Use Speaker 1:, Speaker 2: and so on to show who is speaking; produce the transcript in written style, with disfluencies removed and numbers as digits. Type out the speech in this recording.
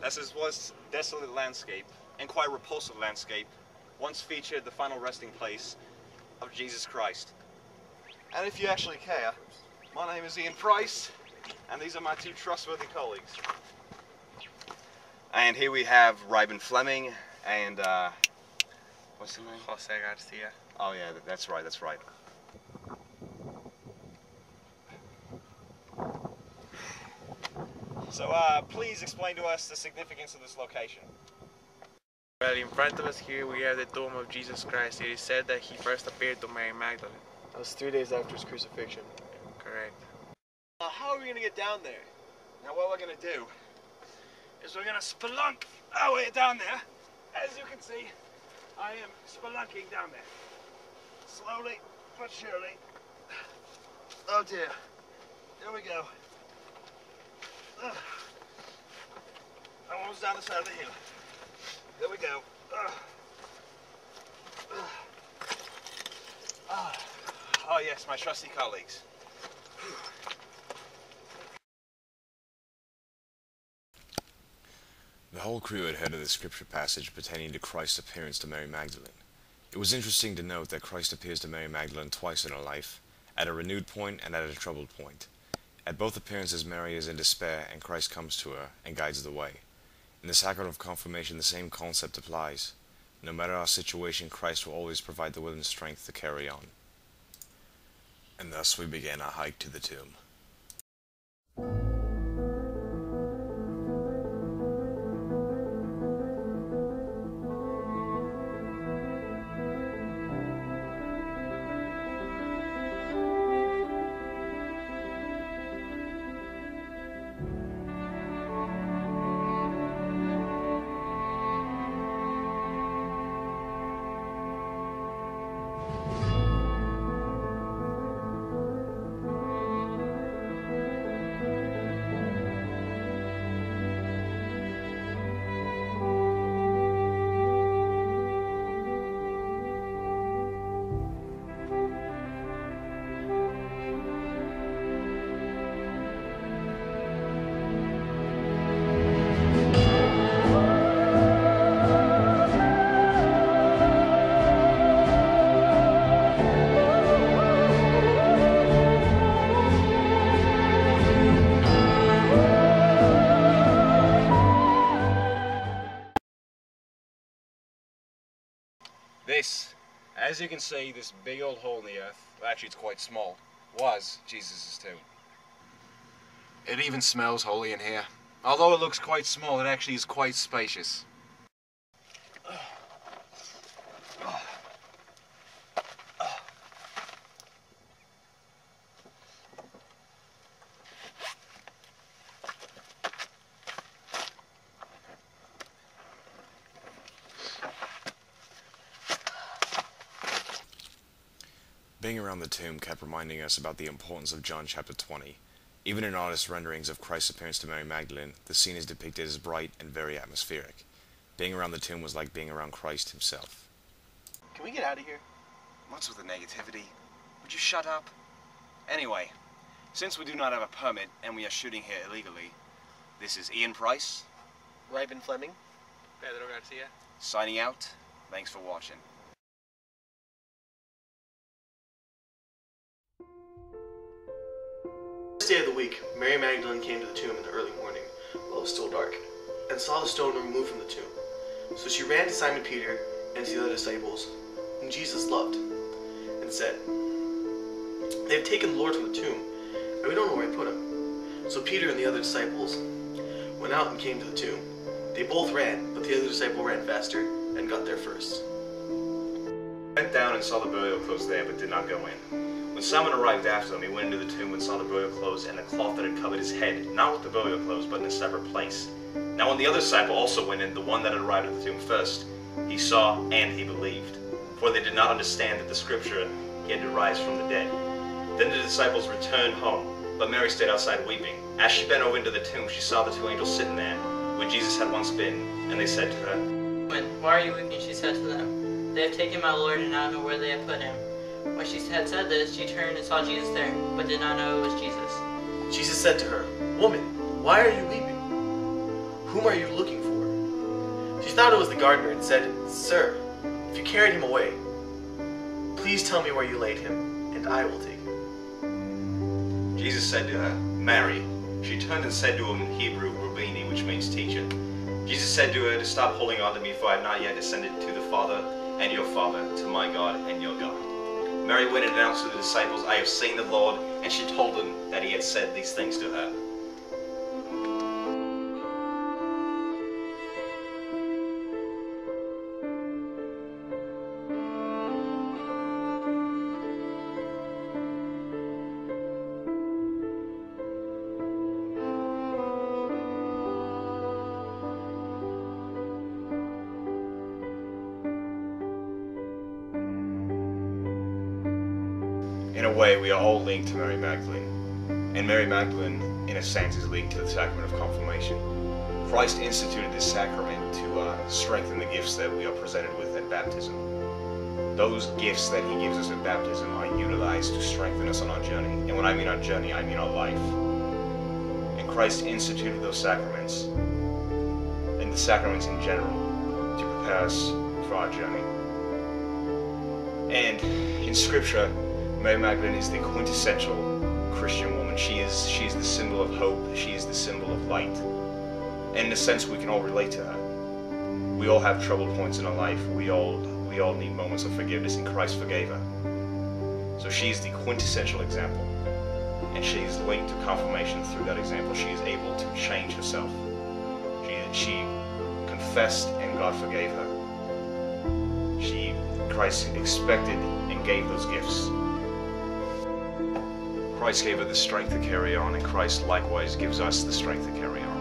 Speaker 1: as this was desolate landscape, and quite repulsive landscape, once featured the final resting place of Jesus Christ. And if you actually care, my name is Ian Price, and these are my two trustworthy colleagues. And here we have Reiben Fleming and, what's his name?
Speaker 2: Jose Garcia.
Speaker 1: Oh yeah, that's right, that's right. So, please explain to us the significance of this location.
Speaker 2: Well, in front of us here we have the tomb of Jesus Christ. It is said that he first appeared to Mary Magdalene.
Speaker 3: That was 3 days after his crucifixion.
Speaker 2: Correct.
Speaker 3: How are we going to get down there?
Speaker 1: Now what we're gonna do is we're gonna spelunk our way down there. As you can see, I am spelunking down there. Slowly but surely. Oh dear. Here we go. I'm almost down the side of the hill. There we go. Oh yes, my trusty colleagues.
Speaker 4: The whole crew had heard of the scripture passage pertaining to Christ's appearance to Mary Magdalene. It was interesting to note that Christ appears to Mary Magdalene twice in her life, at a renewed point and at a troubled point. At both appearances, Mary is in despair, and Christ comes to her and guides the way. In the sacrament of confirmation, the same concept applies. No matter our situation, Christ will always provide the will and strength to carry on. And thus we began our hike to the tomb.
Speaker 1: This, as you can see, this big old hole in the earth, well, actually it's quite small, was Jesus' tomb. It even smells holy in here. Although it looks quite small, it actually is quite spacious.
Speaker 4: Being around the tomb kept reminding us about the importance of John chapter 20. Even in artist renderings of Christ's appearance to Mary Magdalene, the scene is depicted as bright and very atmospheric. Being around the tomb was like being around Christ himself.
Speaker 3: Can we get out of here?
Speaker 1: What's with the negativity? Would you shut up? Anyway, since we do not have a permit and we are shooting here illegally, this is Ian Price,
Speaker 3: Reiben Fleming.
Speaker 2: Pedro Garcia.
Speaker 1: signing out. Thanks for watching.
Speaker 3: First day of the week, Mary Magdalene came to the tomb in the early morning, while it was still dark, and saw the stone removed from the tomb. So she ran to Simon Peter and to the other disciples, whom Jesus loved, and said, "They have taken the Lord from the tomb, and we don't know where he put him." So Peter and the other disciples went out and came to the tomb. They both ran, but the other disciple ran faster and got there first.
Speaker 1: Went down and saw the burial clothes there, but did not go in. When Simon arrived after him, he went into the tomb and saw the burial clothes and the cloth that had covered his head, not with the burial clothes, but in a separate place. Now when the other disciple also went in, the one that had arrived at the tomb first, he saw and he believed, for they did not understand that the scripture he had to rise from the dead. Then the disciples returned home, but Mary stayed outside weeping. As she bent over into the tomb, she saw the two angels sitting there, where Jesus had once been, and they said to her,
Speaker 5: "Woman, why are you weeping?" she said to them. "They have taken my Lord, and I don't know where they have put him." When she had said this, she turned and saw Jesus there, but did not know it was Jesus.
Speaker 3: Jesus said to her, "Woman, why are you weeping? "Whom are you looking for?" She thought it was the gardener and said, "Sir, if you carried him away, please tell me where you laid him, and I will take him."
Speaker 1: Jesus said to her, "Mary." She turned and said to him in Hebrew, Rabbini, which means teacher. Jesus said to her to stop holding on to me, for I have not yet ascended to the Father and your Father, to my God and your God. Mary went and announced to the disciples, "I have seen the Lord," and she told them that he had said these things to her.
Speaker 4: In a way, we are all linked to Mary Magdalene, and Mary Magdalene, in a sense, is linked to the sacrament of confirmation. Christ instituted this sacrament to strengthen the gifts that we are presented with at baptism. Those gifts that he gives us at baptism are utilized to strengthen us on our journey, and when I mean our journey, I mean our life. And Christ instituted those sacraments, and the sacraments in general, to prepare us for our journey. And in Scripture, Mary Magdalene is the quintessential Christian woman. She is the symbol of hope. She is the symbol of light. And in a sense, we can all relate to her. We all have troubled points in our life. We all need moments of forgiveness, and Christ forgave her. So she is the quintessential example. And she is linked to confirmation through that example. She is able to change herself. She confessed and God forgave her. Christ expected and gave those gifts. Christ gave her the strength to carry on, and Christ likewise gives us the strength to carry on.